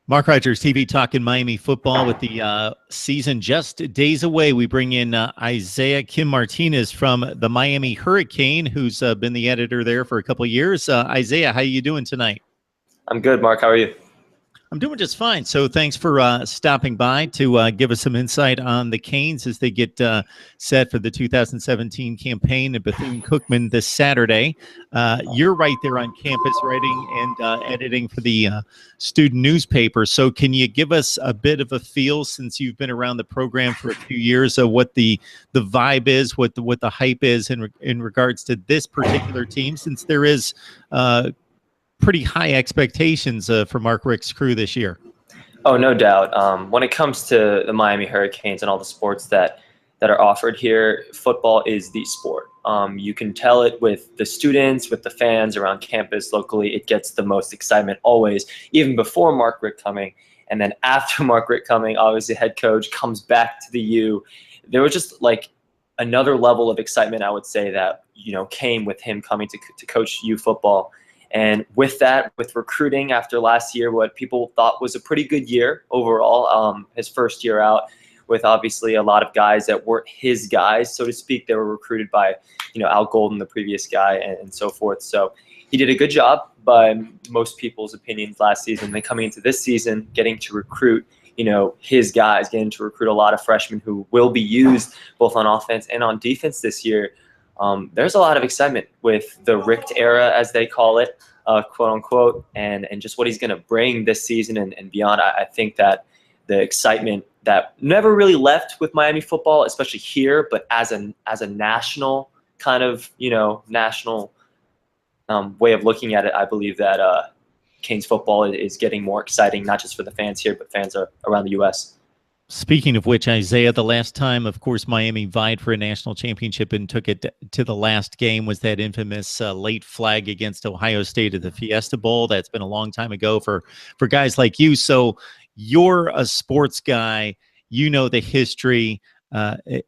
Mark Rogers, TV talking Miami football with the season just days away. We bring in Isaiah Kim Martinez from the Miami Hurricane, who's been the editor there for a couple of years. Isaiah, how you doing tonight? I'm good, Mark. How are you? I'm doing just fine. So thanks for stopping by to give us some insight on the Canes as they get set for the 2017 campaign at Bethune-Cookman this Saturday. You're right there on campus writing and editing for the student newspaper. So can you give us a bit of a feel, since you've been around the program for a few years, of what the vibe is, what the hype is in regards to this particular team, since there is pretty high expectations for Mark Richt's crew this year? Oh, no doubt. When it comes to the Miami Hurricanes and all the sports that are offered here, football is the sport. You can tell it with the students, with the fans around campus locally. It gets the most excitement always, even before Mark Richt coming. And then after Mark Richt coming, obviously head coach comes back to the U. There was just like another level of excitement, I would say, that came with him coming to coach U football. And with that, with recruiting after last year, what people thought was a pretty good year overall, his first year out, with obviously a lot of guys that weren't his guys, so to speak. They were recruited by, Al Golden, the previous guy, and so forth. So he did a good job by most people's opinions last season. Then coming into this season, getting to recruit, his guys, getting to recruit a lot of freshmen who will be used both on offense and on defense this year. There's a lot of excitement with the Richt era, as they call it, quote unquote, and just what he's going to bring this season and beyond. I think that the excitement that never really left with Miami football, especially here, but as a national kind of, national way of looking at it, I believe that Canes football is getting more exciting, not just for the fans here, but fans around the U.S. Speaking of which, Isaiah, the last time, of course, Miami vied for a national championship and took it to the last game was that infamous late flag against Ohio State at the Fiesta Bowl. That's been a long time ago for guys like you. So you're a sports guy. You know the history.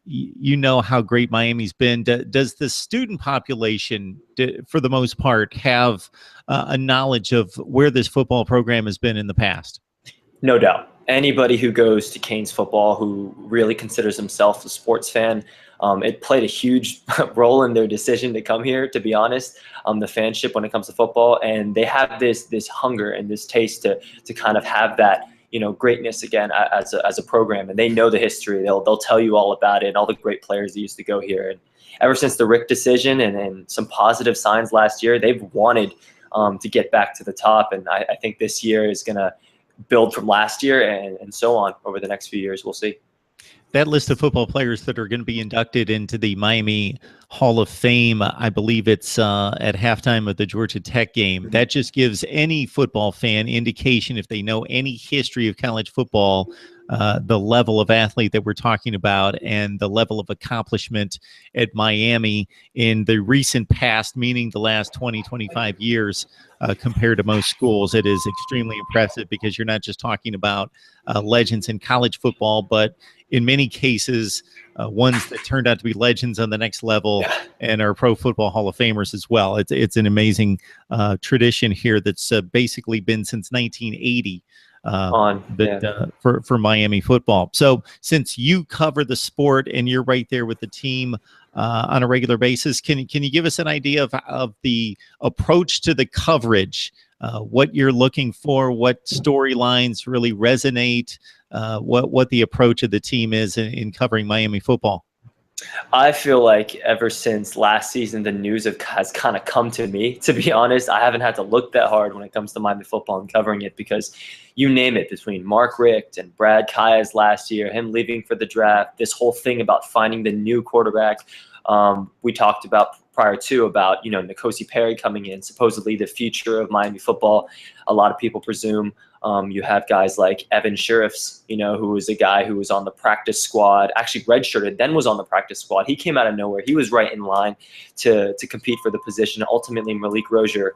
You know how great Miami's been. Does the student population, for the most part, have a knowledge of where this football program has been in the past? No doubt. Anybody who goes to Canes football who really considers himself a sports fan, it played a huge role in their decision to come here, to be honest, the fanship when it comes to football. And they have this hunger and this taste to kind of have that, greatness again as a program. And they know the history. They'll tell you all about it and all the great players that used to go here. And ever since the Richt decision and some positive signs last year, they've wanted to get back to the top. And I think this year is going to build from last year and so on over the next few years. We'll see. That list of football players that are going to be inducted into the Miami Hall of Fame, I believe it's at halftime of the Georgia Tech game. That just gives any football fan indication, if they know any history of college football, the level of athlete that we're talking about and the level of accomplishment at Miami in the recent past, meaning the last 20, 25 years compared to most schools. It is extremely impressive because you're not just talking about legends in college football, but in many cases, ones that turned out to be legends on the next level and are Pro Football Hall of Famers as well. It's an amazing tradition here that's basically been since 1980 for Miami football. So since you cover the sport and you're right there with the team on a regular basis, can you give us an idea of the approach to the coverage, what you're looking for, what storylines really resonate, what the approach of the team is in covering Miami football? I feel like ever since last season, the news has kind of come to me. To be honest, I haven't had to look that hard when it comes to Miami football and covering it, because you name it, between Mark Richt and Brad Kaya's last year, him leaving for the draft, this whole thing about finding the new quarterback. We talked about prior to about, N'Kosi Perry coming in, supposedly the future of Miami football. A lot of people presume. You have guys like Evan Sheriffs, who was a guy who was on the practice squad, actually redshirted, then was on the practice squad. He came out of nowhere. He was right in line to compete for the position. Ultimately, Malik Rozier,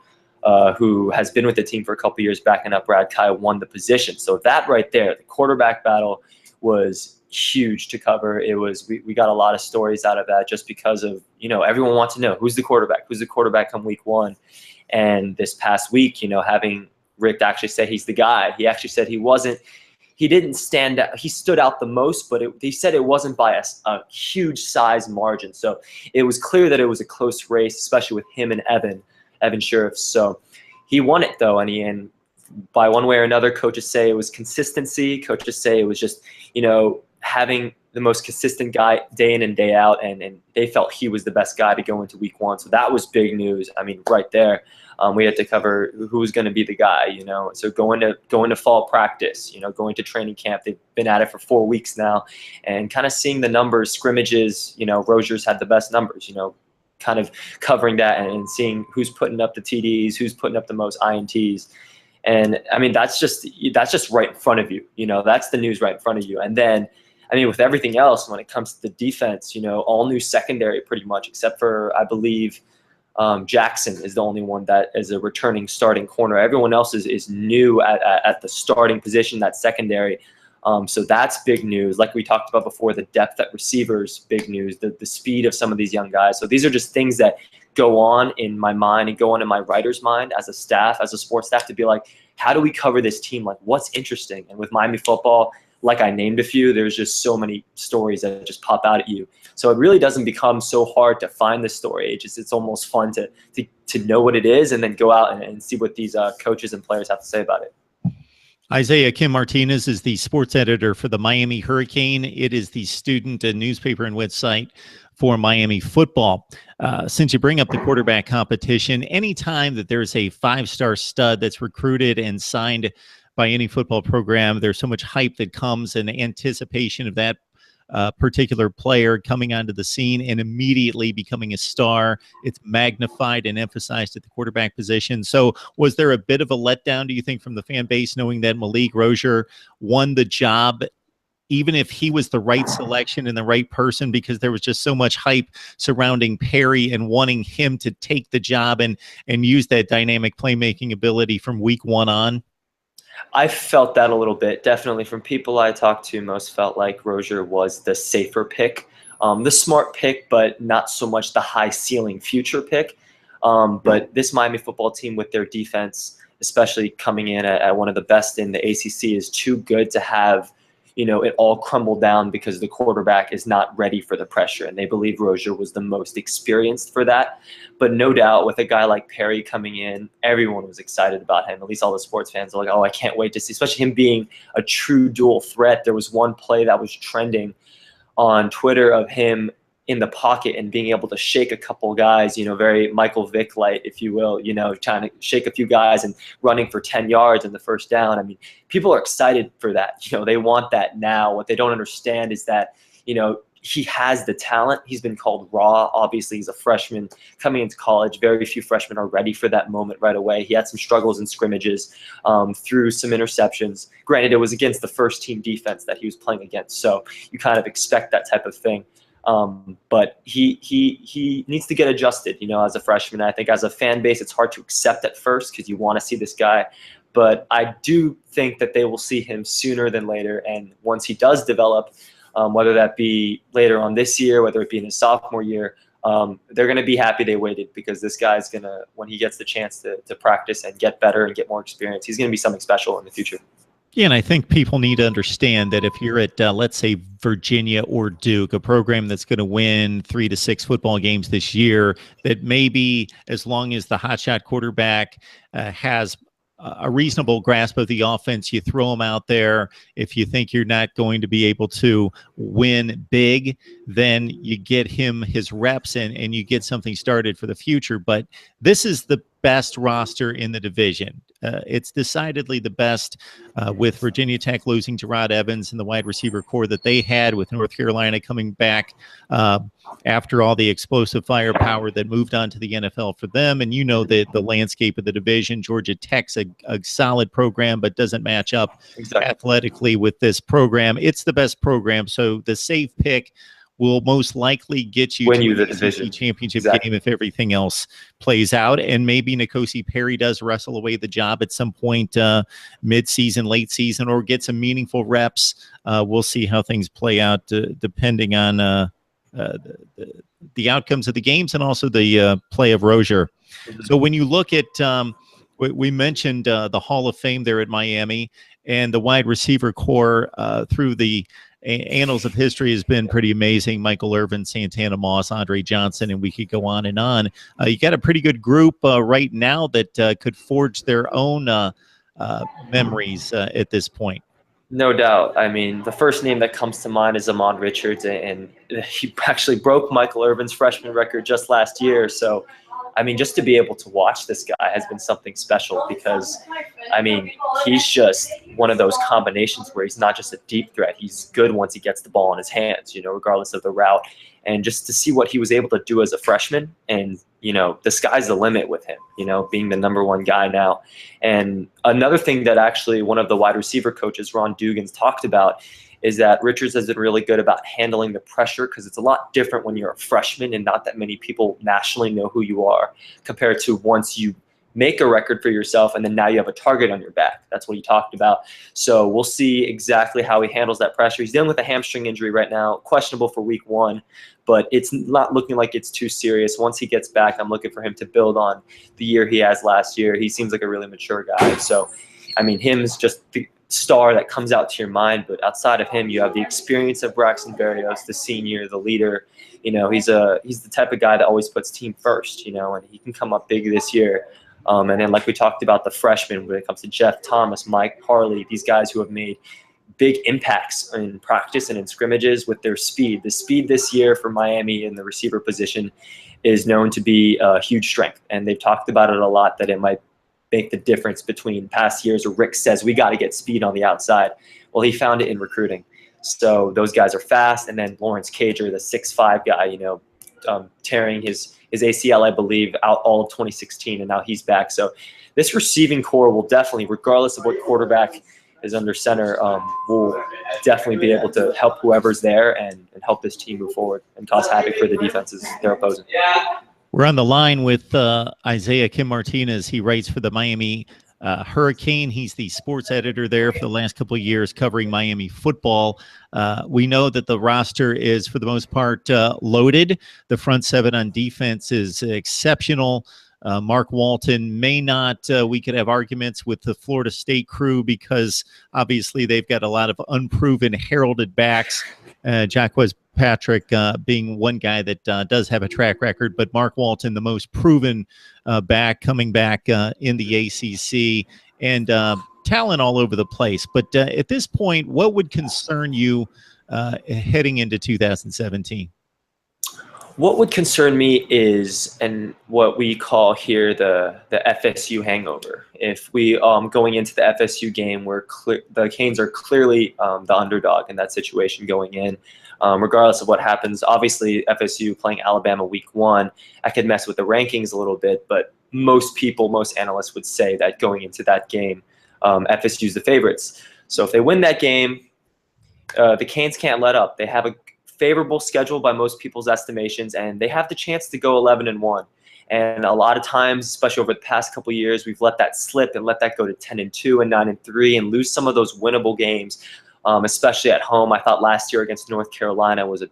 who has been with the team for a couple years, backing up Brad Kaya, won the position. So that right there, the quarterback battle, was huge to cover. It was we got a lot of stories out of that just because of, everyone wants to know who's the quarterback come week one. And this past week, having Rick actually say he's the guy. He actually said he didn't stand out. He stood out the most, but he said it wasn't by a huge size margin. So it was clear that it was a close race, especially with him and Evan Sheriff. So he won it though, and by one way or another, coaches say it was consistency. Coaches say it was just, having the most consistent guy day in and day out, and they felt he was the best guy to go into week one. So that was big news. I mean, right there. We had to cover who's going to be the guy, So going to fall practice, going to training camp. They've been at it for 4 weeks now, and kind of seeing the numbers, scrimmages. Rozier's had the best numbers. Kind of covering that and seeing who's putting up the TDs, who's putting up the most INTs. And I mean, that's just right in front of you. That's the news right in front of you. And then, I mean, with everything else, when it comes to the defense, all new secondary pretty much, except for, I believe, Jackson is the only one that is a returning starting corner. Everyone else is new at the starting position, that secondary. So that's big news. Like we talked about before, the depth at receivers, big news. The speed of some of these young guys. So these are just things that go on in my mind and go on in my writer's mind as a staff, as a sports staff, to be like, how do we cover this team? Like, what's interesting? And with Miami football, like I named a few, there's just so many stories that just pop out at you. So it really doesn't become so hard to find the story. It's almost fun to know what it is and then go out and see what these coaches and players have to say about it. Isaiah Kim Martinez is the sports editor for the Miami Hurricane. It is the student and newspaper and website for Miami football. Since you bring up the quarterback competition, anytime that there's a 5-star stud that's recruited and signed by any football program, there's so much hype that comes in anticipation of that particular player coming onto the scene and immediately becoming a star. It's magnified and emphasized at the quarterback position. So was there a bit of a letdown, do you think, from the fan base, knowing that Malik Rozier won the job, even if he was the right selection and the right person, because there was just so much hype surrounding Perry and wanting him to take the job and use that dynamic playmaking ability from week one on? I felt that a little bit. Definitely from people I talked to, most felt like Rozier was the safer pick, the smart pick, but not so much the high ceiling future pick. But this Miami football team with their defense, especially coming in at one of the best in the ACC, is too good to have it all crumble down because the quarterback is not ready for the pressure. And they believe Rozier was the most experienced for that. But no doubt with a guy like Perry coming in, everyone was excited about him. At least all the sports fans are like, oh, I can't wait to see, especially him being a true dual threat. There was one play that was trending on Twitter of him in the pocket and being able to shake a couple guys, very Michael Vick-like, if you will, trying to shake a few guys and running for 10 yards in the first down. I mean, people are excited for that. They want that now. What they don't understand is that, he has the talent. He's been called raw. Obviously, he's a freshman coming into college. Very few freshmen are ready for that moment right away. He had some struggles in scrimmages, threw some interceptions. Granted, it was against the first team defense that he was playing against. So you kind of expect that type of thing. But he needs to get adjusted, as a freshman. I think as a fan base, it's hard to accept at first because you want to see this guy. But I do think that they will see him sooner than later. And once he does develop, whether that be later on this year, whether it be in his sophomore year, they're going to be happy they waited, because this guy's going to, when he gets the chance to practice and get better and get more experience, he's going to be something special in the future. Yeah, and I think people need to understand that if you're at, let's say, Virginia or Duke, a program that's going to win 3 to 6 football games this year, that maybe as long as the hotshot quarterback has a reasonable grasp of the offense, you throw him out there. If you think you're not going to be able to win big, then you get him his reps and you get something started for the future. But this is the best roster in the division. It's decidedly the best, with Virginia Tech losing Gerard Evans and the wide receiver core that they had, with North Carolina coming back after all the explosive firepower that moved on to the NFL for them. And the landscape of the division. Georgia Tech's a solid program, but doesn't match up athletically with this program. It's the best program. So the safe pick will most likely get you win to the the division championship game if everything else plays out. And maybe N'Kosi Perry does wrestle away the job at some point mid-season, late season, or get some meaningful reps. We'll see how things play out depending on the outcomes of the games and also the play of Rozier. So when you look at We mentioned the Hall of Fame there at Miami, and the wide receiver core through the annals of history has been pretty amazing. Michael Irvin, Santana Moss, Andre Johnson, and we could go on and on. You got a pretty good group right now that could forge their own memories at this point. No doubt. I mean, the first name that comes to mind is Amon Richards, and he actually broke Michael Irvin's freshman record just last year. So, I mean, just to be able to watch this guy has been something special because, I mean, he's just one of those combinations where he's not just a deep threat. He's good once he gets the ball in his hands, regardless of the route. And just to see what he was able to do as a freshman, and, the sky's the limit with him, being the #1 guy now. And another thing that actually one of the wide receiver coaches, Ron Dugans, talked about is that Richards has been really good about handling the pressure, because it's a lot different when you're a freshman and not that many people nationally know who you are compared to once you make a record for yourself and then now you have a target on your back. That's what he talked about. So we'll see exactly how he handles that pressure. He's dealing with a hamstring injury right now, questionable for week 1, but it's not looking like it's too serious. Once he gets back, I'm looking for him to build on the year he has last year. He seems like a really mature guy. So, I mean, him is just the star that comes out to your mind, but outside of him, you have the experience of Braxton Berrios, the senior, the leader. He's the type of guy that always puts team first, and he can come up big this year. And then, like we talked about, the freshmen, when it comes to Jeff Thomas, Mike Harley, these guys who have made big impacts in practice and in scrimmages with their speed. The speed this year for Miami in the receiver position is known to be a huge strength, and they've talked about it a lot, that it might make the difference between past years where Rick says we got to get speed on the outside. Well, he found it in recruiting. So those guys are fast. And then Lawrence Cager, the 6'5" guy, tearing his ACL, I believe, out all of 2016, and now he's back. So this receiving core will definitely, regardless of what quarterback is under center, will definitely be able to help whoever's there and help this team move forward and cause havoc for the defenses they're opposing. We're on the line with Isaiah Kim Martinez. He writes for the Miami Hurricane. He's the sports editor there for the last couple of years, covering Miami football. We know that the roster is, for the most part, loaded. The front seven on defense is exceptional. Mark Walton may not, we could have arguments with the Florida State crew because obviously they've got a lot of unproven heralded backs. Jaquez Patrick being one guy that does have a track record, but Mark Walton, the most proven back, coming back in the ACC, and talent all over the place. But at this point, what would concern you heading into 2017? What would concern me is, and what we call here the FSU hangover. If we going into the FSU game, where the Canes are clearly the underdog in that situation going in, regardless of what happens. Obviously, FSU playing Alabama week 1, I could mess with the rankings a little bit, but most analysts would say that going into that game, FSU is the favorites. So if they win that game, the Canes can't let up. They have a favorable schedule by most people's estimations, and they have the chance to go 11-1. And a lot of times, especially over the past couple of years, we've let that slip and let that go to 10-2 and 9-3 and lose some of those winnable games, especially at home. I thought last year against North Carolina was a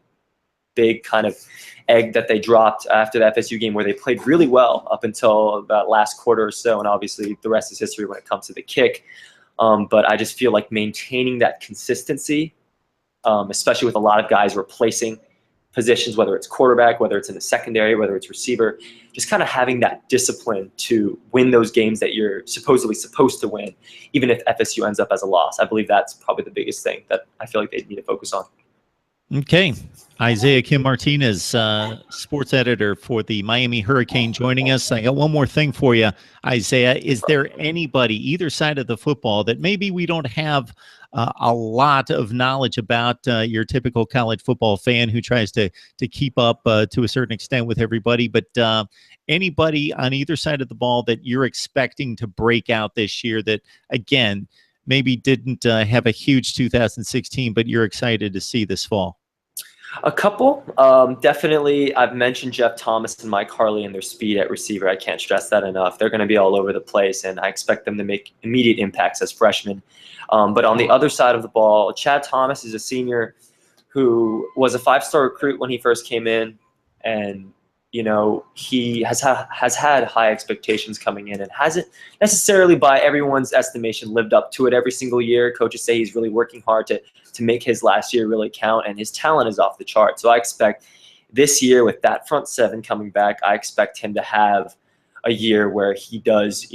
big kind of egg that they dropped after the FSU game, where they played really well up until that last quarter or so, and obviously the rest is history when it comes to the kick. But I just feel like maintaining that consistency, especially with a lot of guys replacing positions, whether it's quarterback, whether it's in the secondary, whether it's receiver, just kind of having that discipline to win those games that you're supposedly supposed to win, even if FSU ends up as a loss. I believe that's probably the biggest thing that I feel like they need to focus on. Okay. Isaiah Kim Martinez, sports editor for the Miami Hurricane, joining us. I got one more thing for you, Isaiah. Is there anybody, either side of the football, that maybe we don't have a lot of knowledge about, your typical college football fan who tries to keep up to a certain extent with everybody, but anybody on either side of the ball that you're expecting to break out this year that, again, maybe didn't have a huge 2016, but you're excited to see this fall? A couple. Definitely, I've mentioned Jeff Thomas and Mike Harley and their speed at receiver. I can't stress that enough. They're going to be all over the place, and I expect them to make immediate impacts as freshmen. But on the other side of the ball, Chad Thomas is a senior who was a 5-star recruit when he first came in, and he has had high expectations coming in and hasn't necessarily, by everyone's estimation, lived up to it every single year. Coaches say he's really working hard to make his last year really count, and his talent is off the chart. So I expect this year, with that front seven coming back, I expect him to have a year where he does,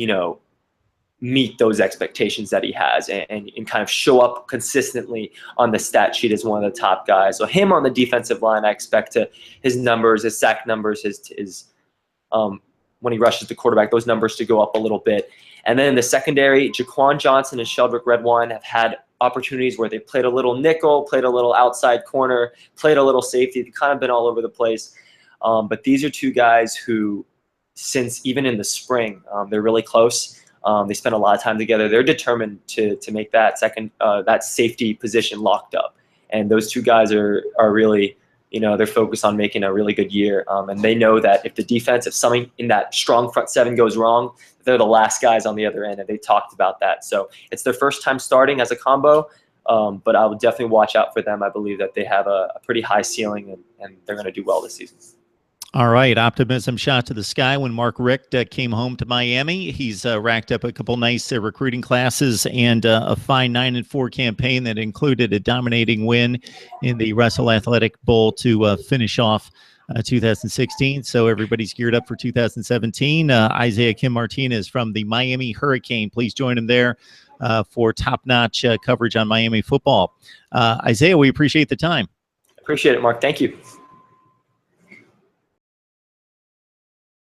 meet those expectations that he has, and kind of show up consistently on the stat sheet as one of the top guys. So him on the defensive line, I expect his numbers, his sack numbers, his when he rushes the quarterback, those numbers to go up a little bit. And then in the secondary, Jaquan Johnson and Sheldrick Redwine have had opportunities where they played a little nickel, played a little outside corner, played a little safety. They've kind of been all over the place. But these are two guys who, since even in the spring, they're really close. They spend a lot of time together. They're determined to make that that safety position locked up. And those two guys are really, they're focused on making a really good year. And they know that if something in that strong front seven goes wrong, they're the last guys on the other end. And they talked about that. So it's their first time starting as a combo. But I would definitely watch out for them. I believe that they have a pretty high ceiling, and they're going to do well this season. All right, optimism shot to the sky when Mark Richt came home to Miami. He's racked up a couple nice recruiting classes and a fine 9-4 campaign that included a dominating win in the Russell Athletic Bowl to finish off 2016. So everybody's geared up for 2017. Isaiah Kim Martinez from the Miami Hurricane. Please join him there for top-notch coverage on Miami football. Isaiah, we appreciate the time. Appreciate it, Mark. Thank you.